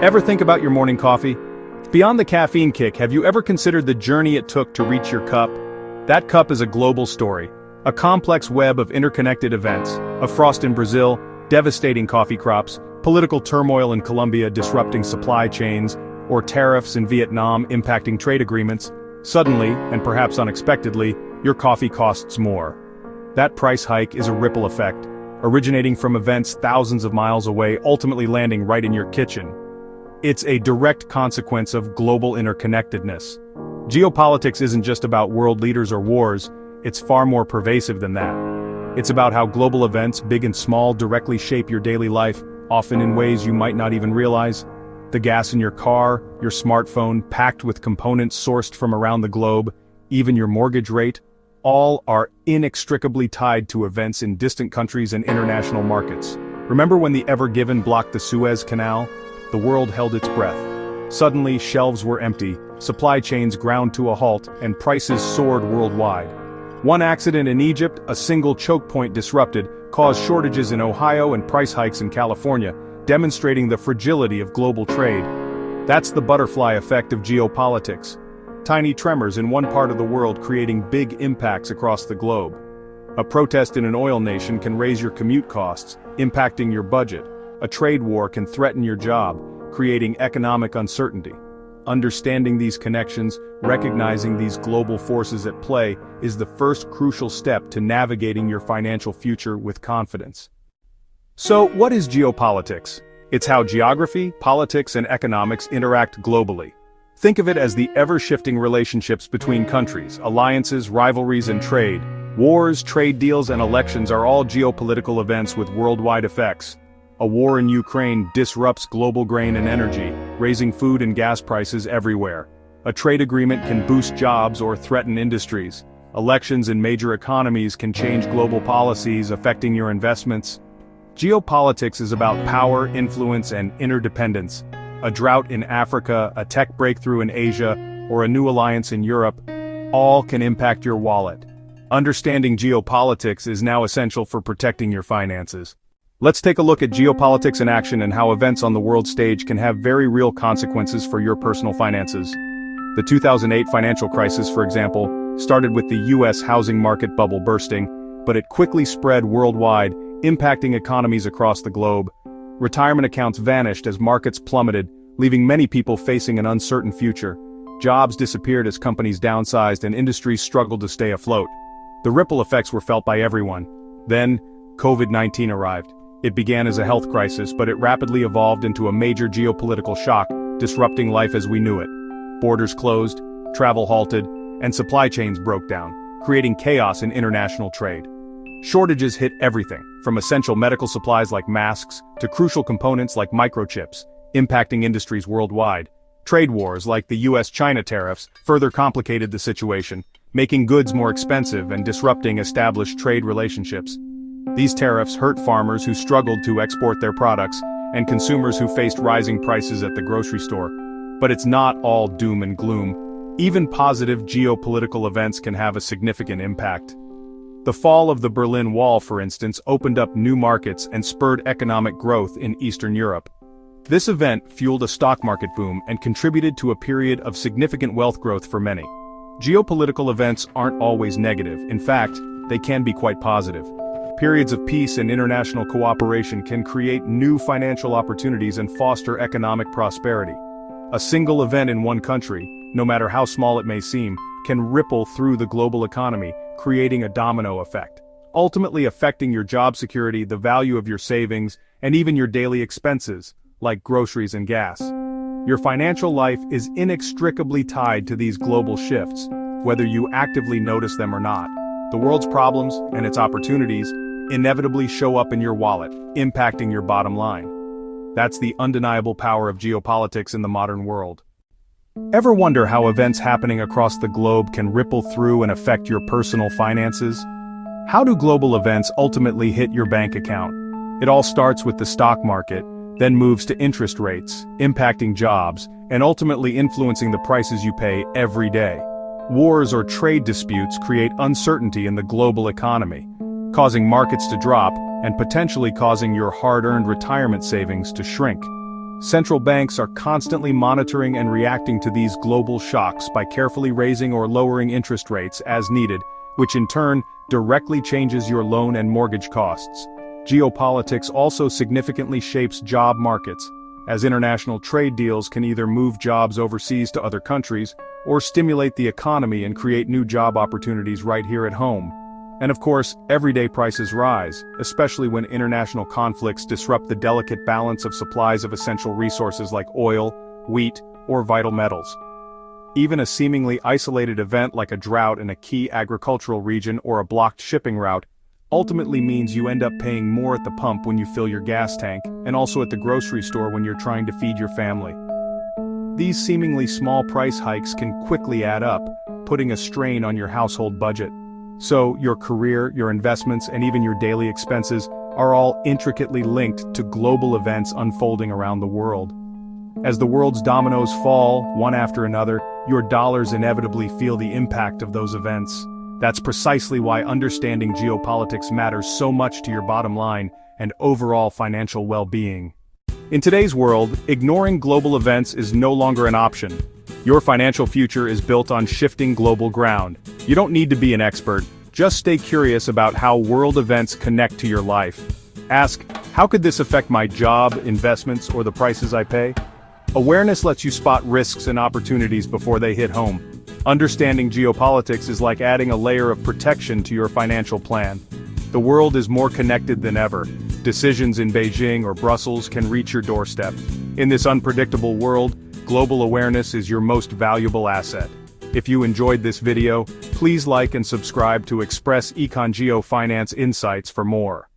Ever think about your morning coffee? Beyond the caffeine kick, have you ever considered the journey it took to reach your cup? That cup is a global story, a complex web of interconnected events, a frost in Brazil, devastating coffee crops, political turmoil in Colombia disrupting supply chains, or tariffs in Vietnam impacting trade agreements. Suddenly, and perhaps unexpectedly, your coffee costs more. That price hike is a ripple effect, originating from events thousands of miles away, ultimately landing right in your kitchen. It's a direct consequence of global interconnectedness. Geopolitics isn't just about world leaders or wars, it's far more pervasive than that. It's about how global events, big and small, directly shape your daily life, often in ways you might not even realize. The gas in your car, your smartphone, packed with components sourced from around the globe, even your mortgage rate, all are inextricably tied to events in distant countries and international markets. Remember when the Ever Given blocked the Suez Canal? The world held its breath. Suddenly, shelves were empty, supply chains ground to a halt, and prices soared worldwide. One accident in Egypt, a single choke point disrupted, caused shortages in Ohio and price hikes in California, demonstrating the fragility of global trade. That's the butterfly effect of geopolitics. Tiny tremors in one part of the world creating big impacts across the globe. A protest in an oil nation can raise your commute costs, impacting your budget. A trade war can threaten your job, creating economic uncertainty. Understanding these connections, recognizing these global forces at play, is the first crucial step to navigating your financial future with confidence. So, what is geopolitics? It's how geography, politics, and economics interact globally. Think of it as the ever-shifting relationships between countries, alliances, rivalries, and trade. Wars, trade deals, and elections are all geopolitical events with worldwide effects. A war in Ukraine disrupts global grain and energy, raising food and gas prices everywhere. A trade agreement can boost jobs or threaten industries. Elections in major economies can change global policies, affecting your investments. Geopolitics is about power, influence, and interdependence. A drought in Africa, a tech breakthrough in Asia, or a new alliance in Europe, all can impact your wallet. Understanding geopolitics is now essential for protecting your finances. Let's take a look at geopolitics in action and how events on the world stage can have very real consequences for your personal finances. The 2008 financial crisis, for example, started with the US housing market bubble bursting, but it quickly spread worldwide, impacting economies across the globe. Retirement accounts vanished as markets plummeted, leaving many people facing an uncertain future. Jobs disappeared as companies downsized and industries struggled to stay afloat. The ripple effects were felt by everyone. Then, COVID-19 arrived. It began as a health crisis, but it rapidly evolved into a major geopolitical shock, disrupting life as we knew it. Borders closed, travel halted, and supply chains broke down, creating chaos in international trade. Shortages hit everything, from essential medical supplies like masks to crucial components like microchips, impacting industries worldwide. Trade wars like the US-China tariffs further complicated the situation, making goods more expensive and disrupting established trade relationships. These tariffs hurt farmers who struggled to export their products, and consumers who faced rising prices at the grocery store. But it's not all doom and gloom. Even positive geopolitical events can have a significant impact. The fall of the Berlin Wall, for instance, opened up new markets and spurred economic growth in Eastern Europe. This event fueled a stock market boom and contributed to a period of significant wealth growth for many. Geopolitical events aren't always negative. In fact, they can be quite positive. Periods of peace and international cooperation can create new financial opportunities and foster economic prosperity. A single event in one country, no matter how small it may seem, can ripple through the global economy, creating a domino effect, ultimately affecting your job security, the value of your savings, and even your daily expenses, like groceries and gas. Your financial life is inextricably tied to these global shifts, whether you actively notice them or not. The world's problems and its opportunities inevitably show up in your wallet, impacting your bottom line. That's the undeniable power of geopolitics in the modern world. Ever wonder how events happening across the globe can ripple through and affect your personal finances? How do global events ultimately hit your bank account? It all starts with the stock market, then moves to interest rates, impacting jobs, and ultimately influencing the prices you pay every day. Wars or trade disputes create uncertainty in the global economy, causing markets to drop and potentially causing your hard-earned retirement savings to shrink. Central banks are constantly monitoring and reacting to these global shocks by carefully raising or lowering interest rates as needed, which in turn directly changes your loan and mortgage costs. Geopolitics also significantly shapes job markets, as international trade deals can either move jobs overseas to other countries, or stimulate the economy and create new job opportunities right here at home. And of course, everyday prices rise, especially when international conflicts disrupt the delicate balance of supplies of essential resources like oil, wheat, or vital metals. Even a seemingly isolated event like a drought in a key agricultural region or a blocked shipping route ultimately means you end up paying more at the pump when you fill your gas tank, and also at the grocery store when you're trying to feed your family. These seemingly small price hikes can quickly add up, putting a strain on your household budget. So, your career, your investments, and even your daily expenses are all intricately linked to global events unfolding around the world. As the world's dominoes fall, one after another, your dollars inevitably feel the impact of those events. That's precisely why understanding geopolitics matters so much to your bottom line and overall financial well-being. In today's world, ignoring global events is no longer an option. Your financial future is built on shifting global ground. You don't need to be an expert, just stay curious about how world events connect to your life. Ask, how could this affect my job, investments, or the prices I pay? Awareness lets you spot risks and opportunities before they hit home. Understanding geopolitics is like adding a layer of protection to your financial plan. The world is more connected than ever. Decisions in Beijing or Brussels can reach your doorstep. In this unpredictable world, global awareness is your most valuable asset. If you enjoyed this video, please like and subscribe to Express Econ Geo Finance Insights for more.